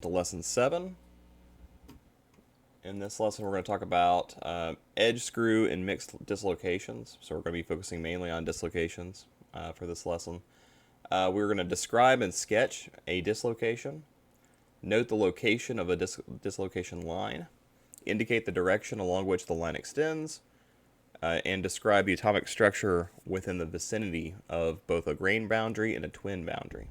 to lesson 7. In this lesson, we're going to talk about edge screw and mixed dislocations. So we're going to be focusing mainly on dislocations for this lesson. We're going to describe and sketch a dislocation, note the location of a dislocation line, indicate the direction along which the line extends, and describe the atomic structure within the vicinity of both a grain boundary and a twin boundary.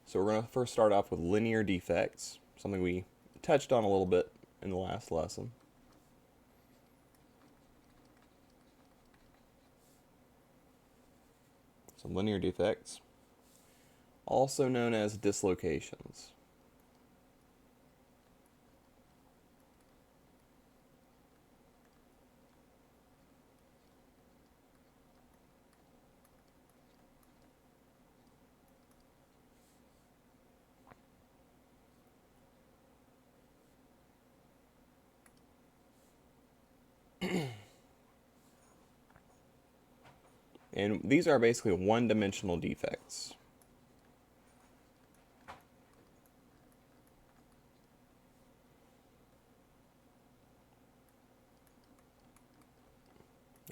So we're going to first start off with linear defects, something we touched on a little bit in the last lesson. So linear defects, also known as dislocations. And these are basically one-dimensional defects.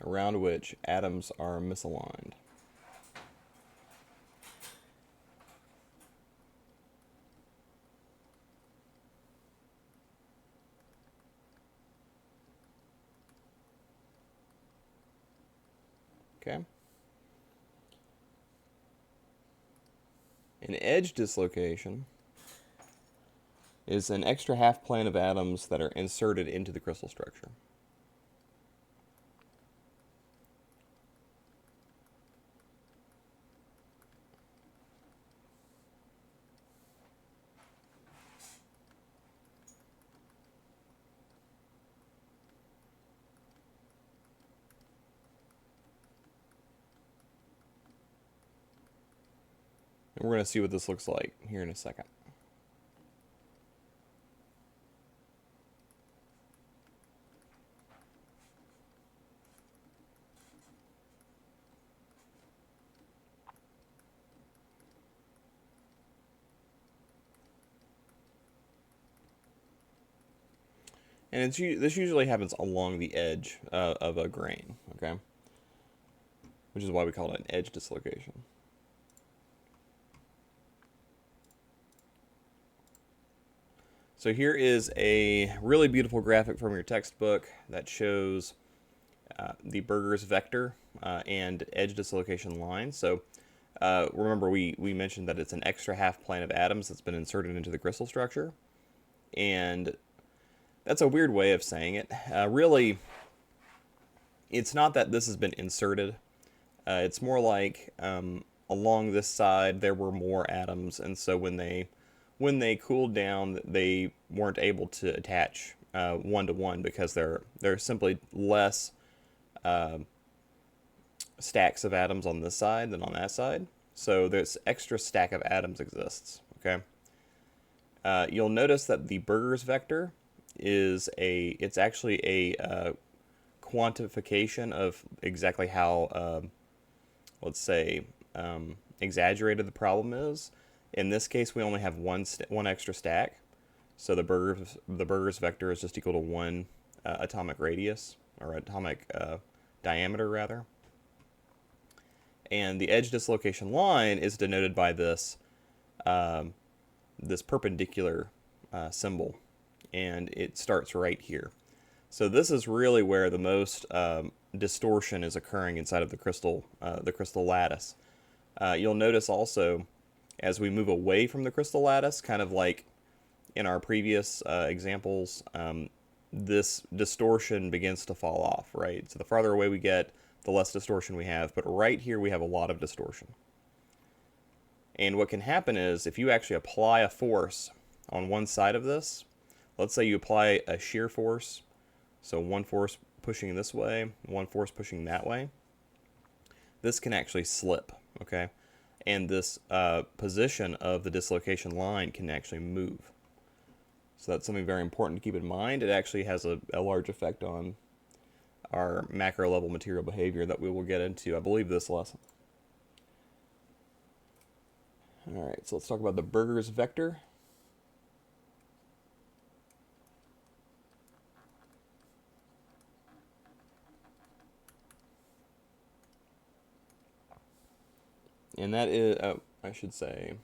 Around which atoms are misaligned. Okay? An edge dislocation is an extra half plane of atoms that are inserted into the crystal structure. And we're going to see what this looks like here in a second. And this usually happens along the edge of a grain, okay? Which is why we call it an edge dislocation. So here is a really beautiful graphic from your textbook that shows the Burgers vector and edge dislocation line. So remember we mentioned that it's an extra half plane of atoms that's been inserted into the crystal structure. And that's a weird way of saying it. Really, it's not that this has been inserted. It's more like along this side there were more atoms, and so when they cooled down, they weren't able to attach one to one because there are simply less stacks of atoms on this side than on that side. So this extra stack of atoms exists. Okay. You'll notice that the Burgers vector it's actually a quantification of exactly how let's say exaggerated the problem is. In this case, we only have one extra stack, so the Burgers vector is just equal to one atomic radius, or atomic diameter rather. And the edge dislocation line is denoted by this this perpendicular symbol, and it starts right here. So this is really where the most distortion is occurring inside of the crystal lattice. You'll notice also as we move away from the crystal lattice, kind of like in our previous examples, this distortion begins to fall off, right? So the farther away we get, the less distortion we have, but right here we have a lot of distortion. And what can happen is if you actually apply a force on one side of this, let's say you apply a shear force, so one force pushing this way, one force pushing that way, this can actually slip, okay? And this position of the dislocation line can actually move. So that's something very important to keep in mind. It actually has a large effect on our macro level material behavior that we will get into, I believe, this lesson. All right, so let's talk about the Burgers vector. And that is, I should say,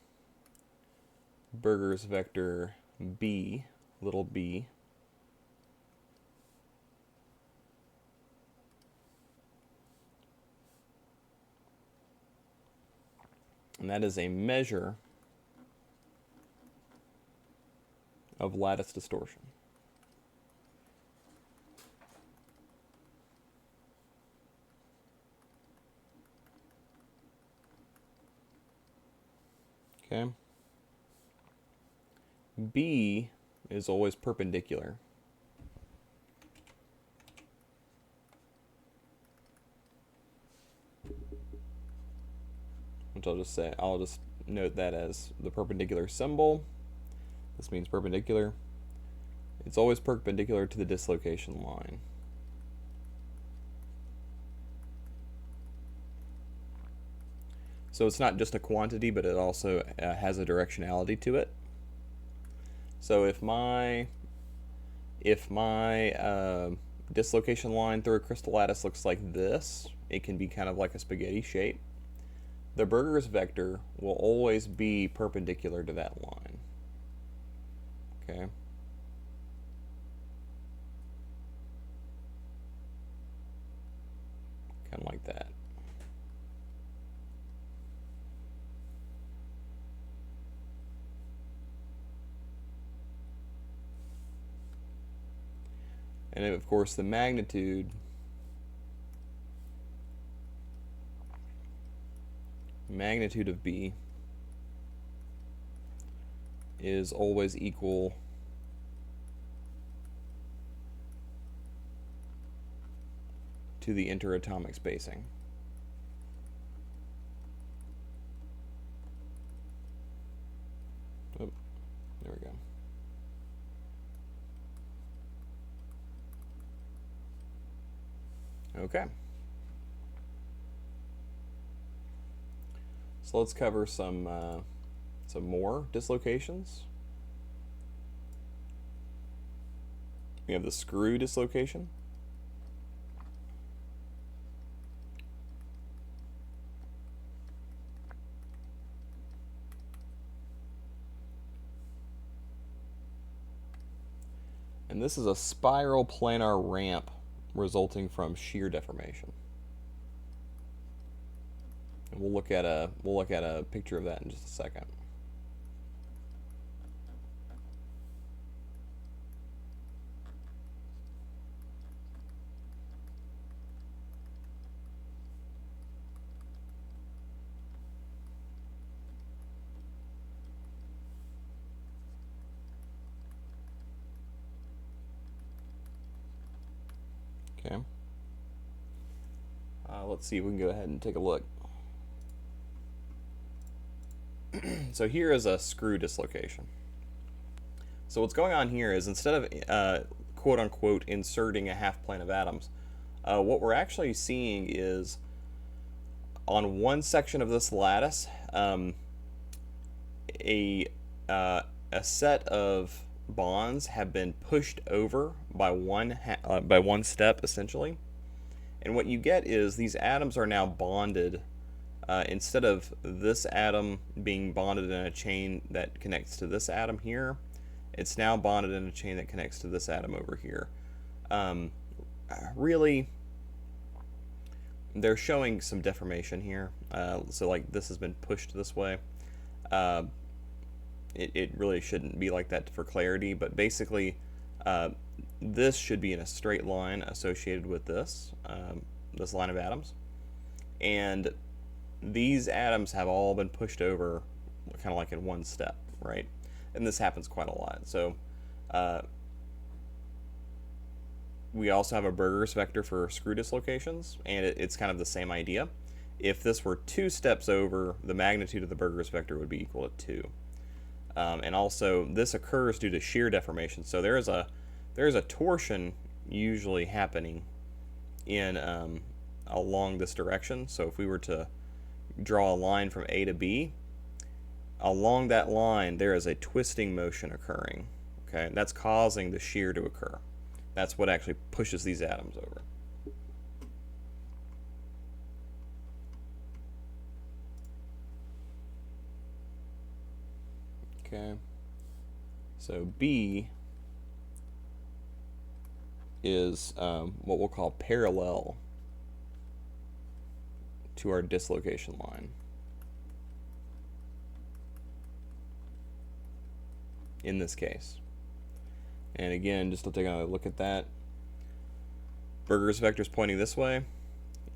Burgers vector b, little b, and that is a measure of lattice distortion. Okay. B is always perpendicular. Which I'll just note that as the perpendicular symbol. This means perpendicular. It's always perpendicular to the dislocation line. So it's not just a quantity, but it also has a directionality to it. So if my dislocation line through a crystal lattice looks like this, it can be kind of like a spaghetti shape. The Burgers vector will always be perpendicular to that line. Okay. Kind of like that. And of course the magnitude of B is always equal to the interatomic spacing. Oh, there we go. Okay. So let's cover some more dislocations. We have the screw dislocation. And this is a spiral planar ramp resulting from shear deformation. And we'll look at a picture of that in just a second. Okay. Let's see if we can go ahead and take a look. So here is a screw dislocation. So what's going on here is instead of quote unquote inserting a half plane of atoms, what we're actually seeing is on one section of this lattice, a set of bonds have been pushed over by one step essentially, and what you get is these atoms are now bonded. Instead of this atom being bonded in a chain that connects to this atom here, it's now bonded in a chain that connects to this atom over here. Really, they're showing some deformation here. So like this has been pushed this way. It really shouldn't be like that for clarity, but basically this should be in a straight line associated with this, this line of atoms. And these atoms have all been pushed over kind of like in one step, right? And this happens quite a lot. So we also have a Burgers vector for screw dislocations, and it's kind of the same idea. If this were two steps over, the magnitude of the Burgers vector would be equal to 2. And also, this occurs due to shear deformation. So there is a torsion usually happening in along this direction. So if we were to draw a line from A to B, along that line there is a twisting motion occurring. Okay, and that's causing the shear to occur. That's what actually pushes these atoms over. Okay, so B is what we'll call parallel to our dislocation line. In this case. And again, just to take a look at that, Berger's vector is pointing this way,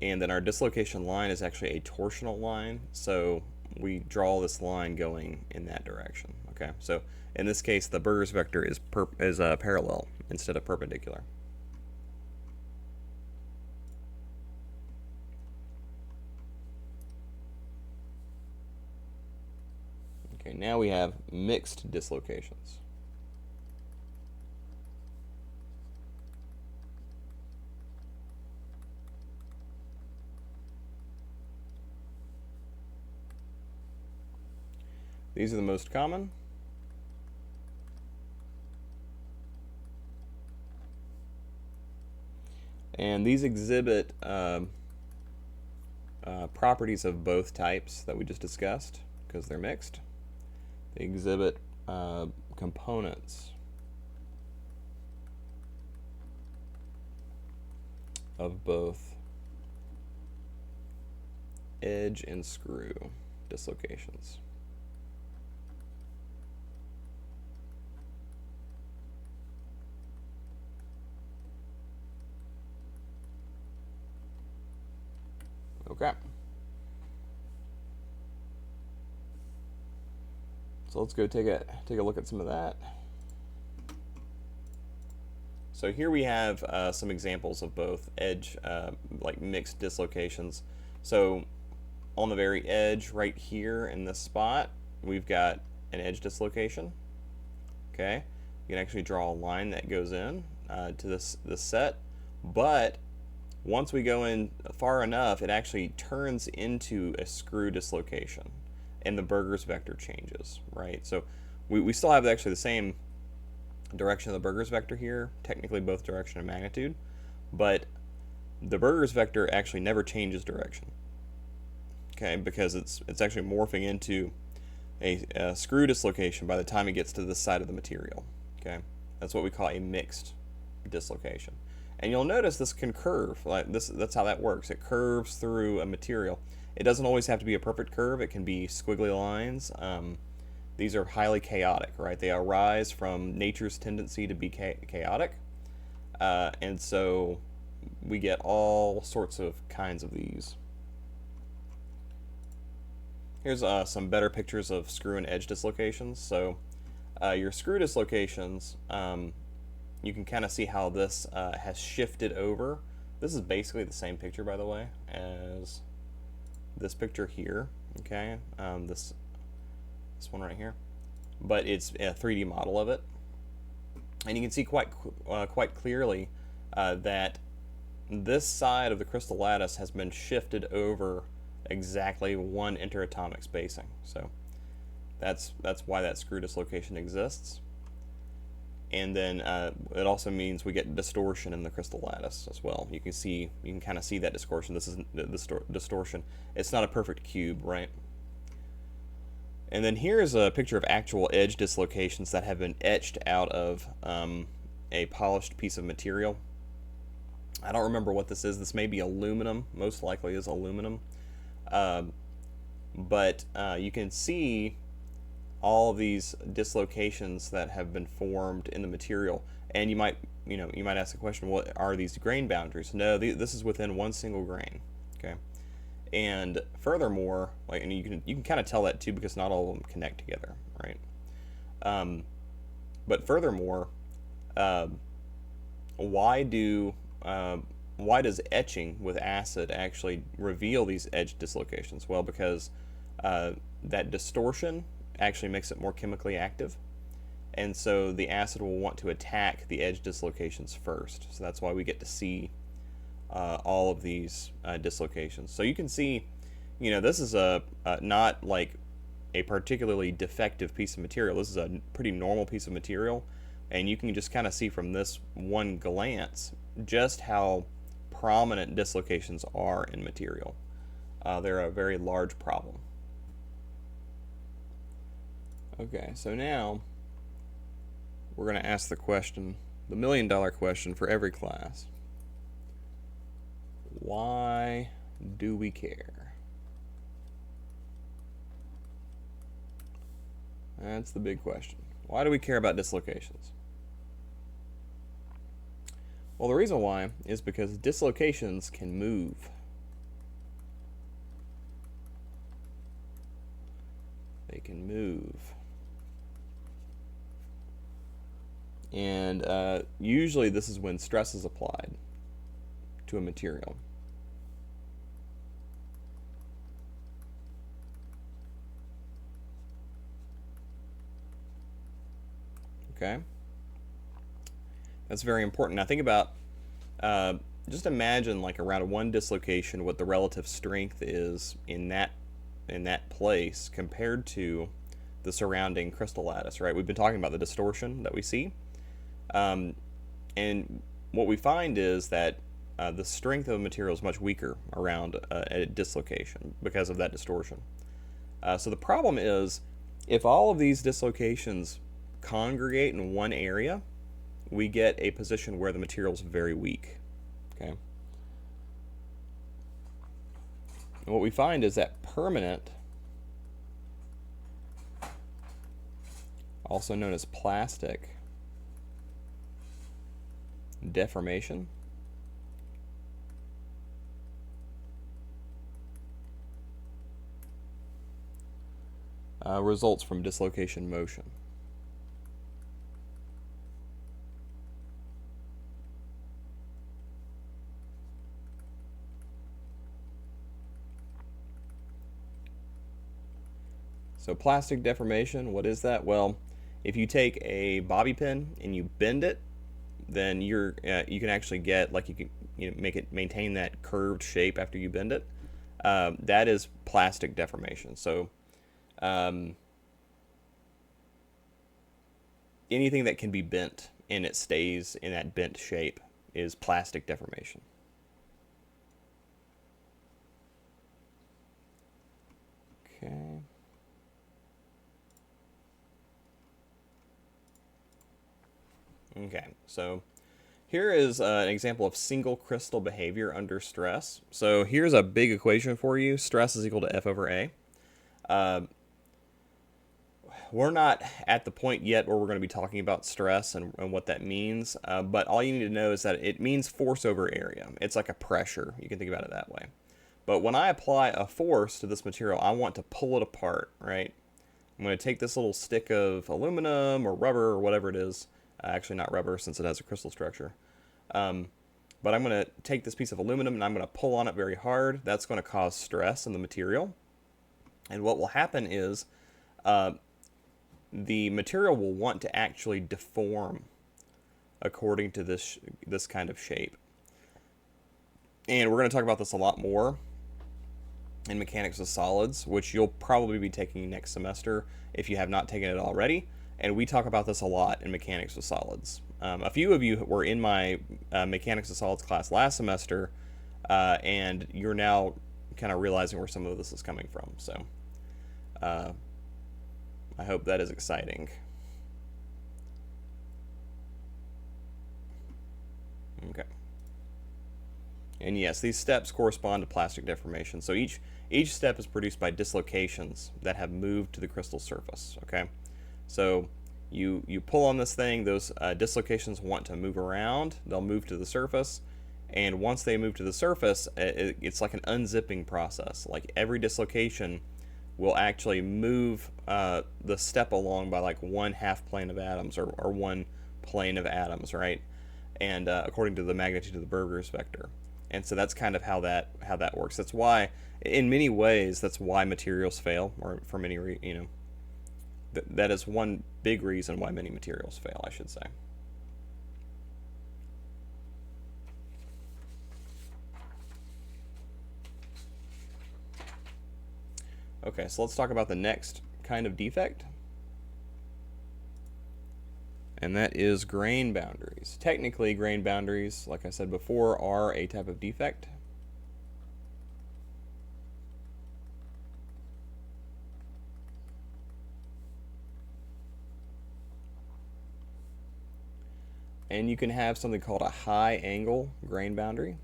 and then our dislocation line is actually a torsional line, so we draw this line going in that direction. Okay, so in this case, the Berger's vector is parallel instead of perpendicular. Okay, now we have mixed dislocations. These are the most common. And these exhibit properties of both types that we just discussed because they're mixed. They exhibit components of both edge and screw dislocations. Okay. So let's go take a look at some of that. So here we have some examples of both edge, like mixed dislocations. So on the very edge right here in this spot, we've got an edge dislocation. Okay, you can actually draw a line that goes in to this set, but once we go in far enough, it actually turns into a screw dislocation, and the Berger's vector changes, right? So we still have actually the same direction of the Berger's vector here, technically both direction and magnitude, but the Berger's vector actually never changes direction, okay, because it's actually morphing into a screw dislocation by the time it gets to this side of the material, okay? That's what we call a mixed dislocation. And you'll notice this can curve, like this. That's how that works. It curves through a material. It doesn't always have to be a perfect curve. It can be squiggly lines. These are highly chaotic, right? They arise from nature's tendency to be chaotic. And so we get all sorts of kinds of these. Here's some better pictures of screw and edge dislocations. So your screw dislocations, you can kind of see how this has shifted over. This is basically the same picture, by the way, as this picture here, okay? This one right here. But it's a 3D model of it. And you can see quite clearly that this side of the crystal lattice has been shifted over exactly one interatomic spacing. So that's why that screw dislocation exists. And then it also means we get distortion in the crystal lattice as well. You can kind of see that distortion. This is distortion. It's not a perfect cube, right? And then here's a picture of actual edge dislocations that have been etched out of a polished piece of material. I don't remember what this is. This may be aluminum. Most likely is aluminum. But you can see all of these dislocations that have been formed in the material, and you might ask the question, what are these grain boundaries? No, this is within one single grain, okay? And furthermore, and you can kind of tell that too, because not all of them connect together, right? But furthermore, why does etching with acid actually reveal these edge dislocations? Well, because that distortion actually makes it more chemically active, and so the acid will want to attack the edge dislocations first. So that's why we get to see all of these dislocations. So you can see, this is not like a particularly defective piece of material. This is a pretty normal piece of material, and you can just kind of see from this one glance just how prominent dislocations are in material. They're a very large problem. Okay, so now we're going to ask the question, the million-dollar question for every class. Why do we care? That's the big question. Why do we care about dislocations? Well, the reason why is because dislocations can move. They can move. And usually this is when stress is applied to a material. Okay? That's very important. Now think about, just imagine like around one dislocation what the relative strength is in that place compared to the surrounding crystal lattice, right? We've been talking about the distortion that we see. And what we find is that the strength of a material is much weaker around a dislocation because of that distortion. So the problem is, if all of these dislocations congregate in one area, we get a position where the material is very weak. Okay. And what we find is that permanent, also known as plastic deformation, results from dislocation motion. So plastic deformation, what is that? Well, if you take a bobby pin and you bend it, then you can actually get, like, you can make it maintain that curved shape after you bend it. That is plastic deformation. So anything that can be bent and it stays in that bent shape is plastic deformation. Okay. Okay, so here is an example of single crystal behavior under stress. So here's a big equation for you. Stress is equal to F over A. We're not at the point yet where we're going to be talking about stress and what that means, but all you need to know is that it means force over area. It's like a pressure. You can think about it that way. But when I apply a force to this material, I want to pull it apart, right? I'm going to take this little stick of aluminum or rubber or whatever it is. Actually not rubber since it has a crystal structure. But I'm going to take this piece of aluminum and I'm going to pull on it very hard. That's going to cause stress in the material. And what will happen is the material will want to actually deform according to this kind of shape. And we're going to talk about this a lot more in Mechanics of Solids, which you'll probably be taking next semester if you have not taken it already. And we talk about this a lot in Mechanics of Solids. A few of you were in my Mechanics of Solids class last semester, and you're now kind of realizing where some of this is coming from. So I hope that is exciting. Okay. And yes, these steps correspond to plastic deformation. So each step is produced by dislocations that have moved to the crystal surface. Okay. So you pull on this thing, those dislocations want to move around, they'll move to the surface, and once they move to the surface, it's like an unzipping process. Like every dislocation will actually move the step along by like one half plane of atoms or one plane of atoms, right? And according to the magnitude of the Burgers vector. And so that's kind of how that works. That's why, in many ways, that's why materials fail, or for many that is one big reason why many materials fail, I should say. Okay, so let's talk about the next kind of defect, and that is grain boundaries. Technically, grain boundaries, like I said before, are a type of defect. And you can have something called a high angle grain boundary.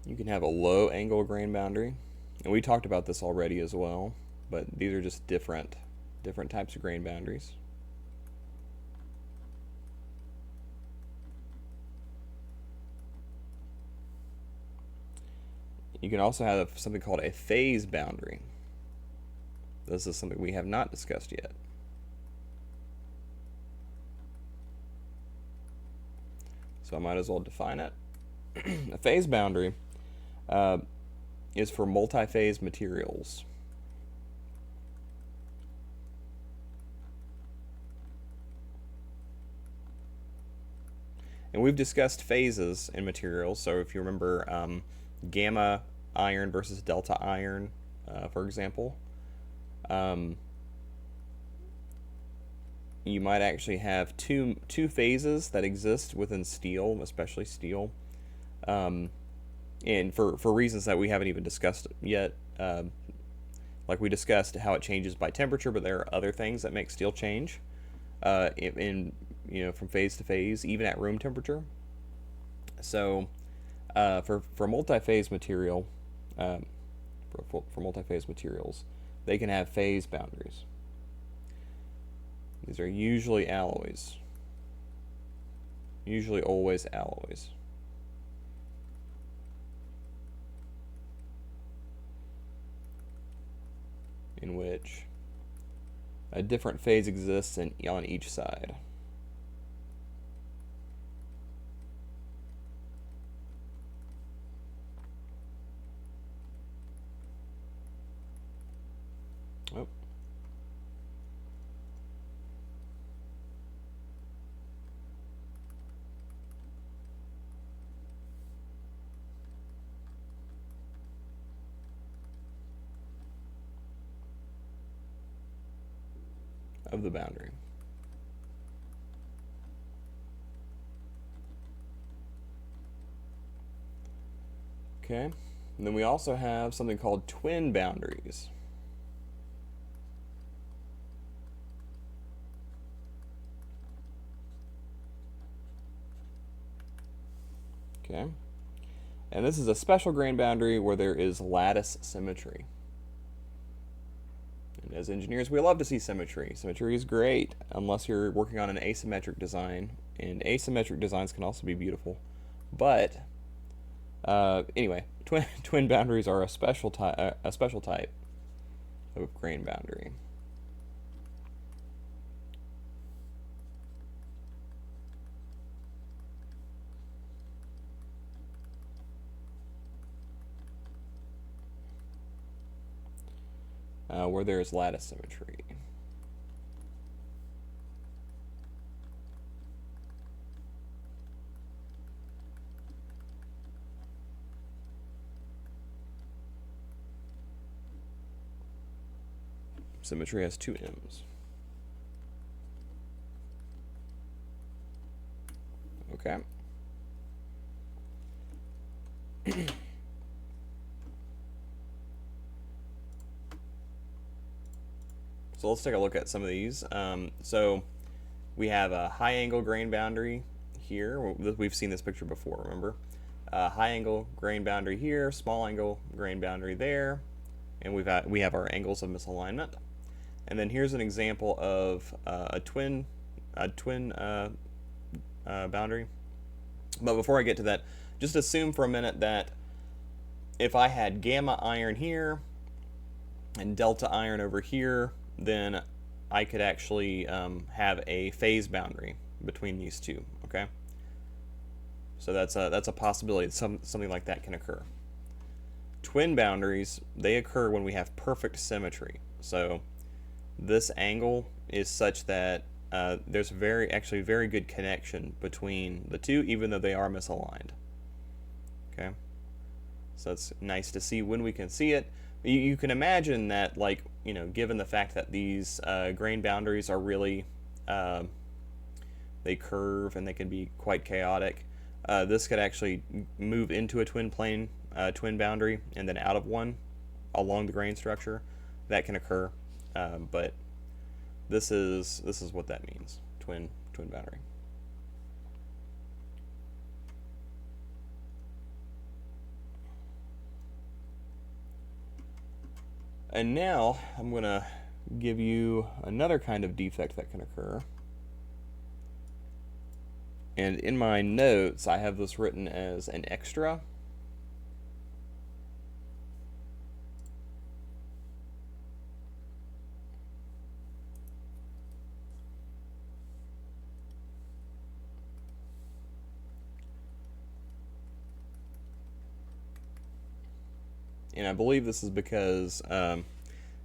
You can have a low angle grain boundary, and we talked about this already as well, but these are just different types of grain boundaries. You can also have something called a phase boundary. This is something we have not discussed yet. So I might as well define it. A phase boundary is for multi-phase materials. And we've discussed phases in materials. So if you remember gamma iron versus delta iron, for example, you might actually have two phases that exist within steel, especially steel, and for reasons that we haven't even discussed yet. Like we discussed how it changes by temperature, but there are other things that make steel change from phase to phase, even at room temperature. So for multi-phase material, for multi-phase materials, they can have phase boundaries. These are usually alloys. Usually always alloys. In which a different phase exists on each side. Oh. Of the boundary. Okay, and then we also have something called twin boundaries. Okay, and this is a special grain boundary where there is lattice symmetry. And as engineers, we love to see symmetry. Symmetry is great, unless you're working on an asymmetric design, and asymmetric designs can also be beautiful. But anyway, twin boundaries are a special type of grain boundary. Where there is lattice symmetry. Symmetry has two M's. Okay. So let's take a look at some of these. So we have a high angle grain boundary here. We've seen this picture before, remember? High angle grain boundary here, small angle grain boundary there, and we have our angles of misalignment. And then here's an example of a twin boundary. But before I get to that, just assume for a minute that if I had gamma iron here and delta iron over here, then I could actually have a phase boundary between these two. Okay, so that's a possibility. Something like that can occur. Twin boundaries, they occur when we have perfect symmetry. So this angle is such that there's actually very good connection between the two, even though they are misaligned. Okay, so it's nice to see when we can see it. You can imagine that, like, given the fact that these grain boundaries are really they curve and they can be quite chaotic. This could actually move into a twin plane, twin boundary, and then out of one along the grain structure. That can occur, but this is what that means: twin boundary. And now I'm going to give you another kind of defect that can occur. And in my notes, I have this written as an extra. And I believe this is because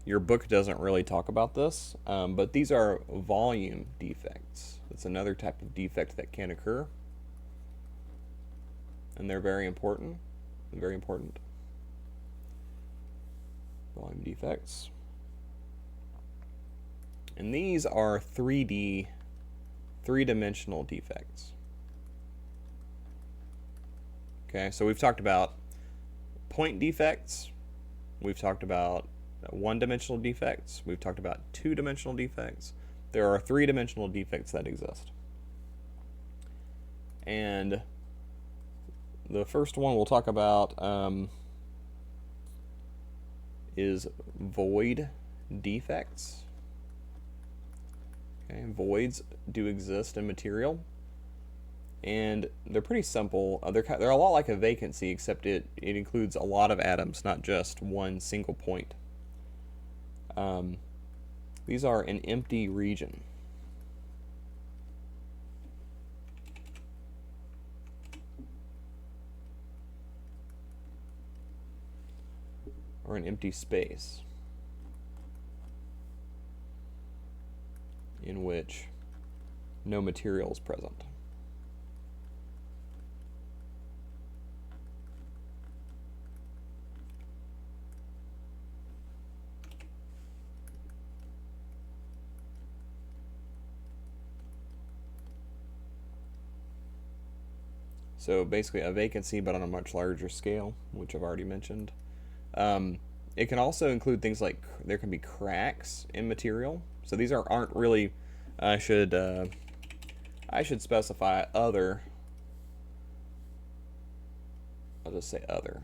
your book doesn't really talk about this, but these are volume defects. It's another type of defect that can occur, and they're very important. Very important. Volume defects. And these are 3D, three-dimensional defects. Okay, so we've talked about point defects. We've talked about one-dimensional defects. We've talked about two-dimensional defects. There are three-dimensional defects that exist. And the first one we'll talk about is void defects. Okay, voids do exist in material, and they're pretty simple. They're a lot like a vacancy, except it includes a lot of atoms, not just one single point. These are an empty region. Or an empty space in which no material is present. So basically a vacancy, but on a much larger scale, which I've already mentioned. It can also include things like there can be cracks in material. So these aren't really. I should specify other. I'll just say other.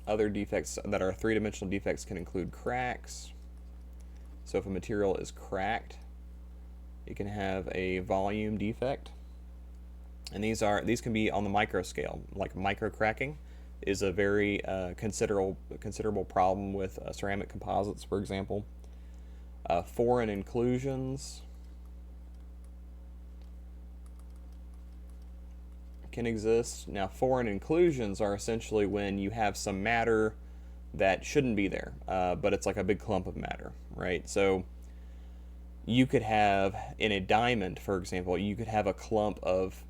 Other defects that are three-dimensional defects can include cracks. So if a material is cracked, it can have a volume defect. And these can be on the micro scale, like micro cracking is a very considerable problem with ceramic composites, for example. Foreign inclusions can exist. Now, foreign inclusions are essentially when you have some matter that shouldn't be there, but it's like a big clump of matter, right? So you could have, in a diamond, for example, you could have a clump of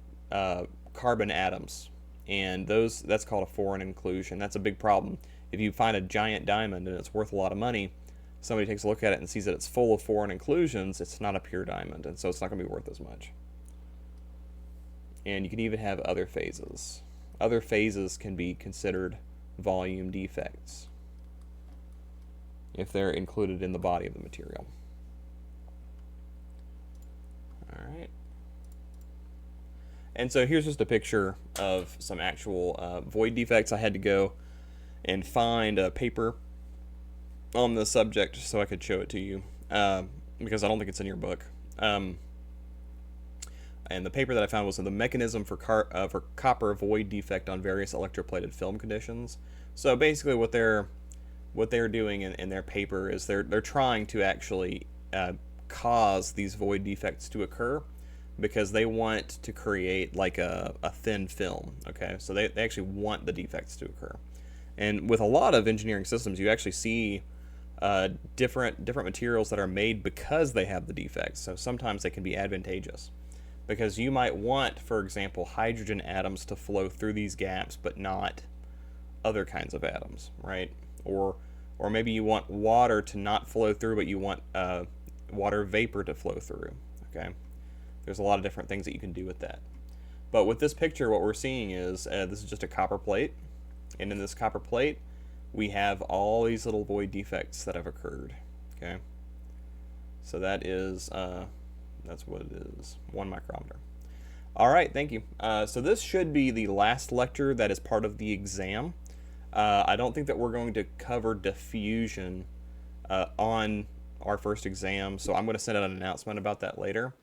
carbon atoms, and that's called a foreign inclusion. That's a big problem. If you find a giant diamond and it's worth a lot of money, somebody takes a look at it and sees that it's full of foreign inclusions, it's not a pure diamond, and so it's not going to be worth as much. And you can even have other phases. Other phases can be considered volume defects if they're included in the body of the material. All right. And so here's just a picture of some actual void defects. I had to go and find a paper on the subject so I could show it to you, because I don't think it's in your book. And the paper that I found was the mechanism for copper void defect on various electroplated film conditions. So basically, what they're doing in their paper is they're trying to actually cause these void defects to occur because they want to create like a thin film. Okay, so they actually want the defects to occur. And with a lot of engineering systems, you actually see different materials that are made because they have the defects. So sometimes they can be advantageous because you might want, for example, hydrogen atoms to flow through these gaps, but not other kinds of atoms, right? Or maybe you want water to not flow through, but you want water vapor to flow through. Okay, there's a lot of different things that you can do with that. But with this picture, what we're seeing is this is just a copper plate, and in this copper plate, we have all these little void defects that have occurred. Okay, so that is that's what it is, 1 micrometer. All right, thank you. So this should be the last lecture that is part of the exam. I don't think that we're going to cover diffusion on our first exam, so I'm going to send out an announcement about that later.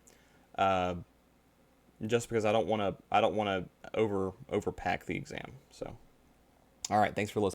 Just because I don't want to overpack the exam. So, all right, thanks for listening.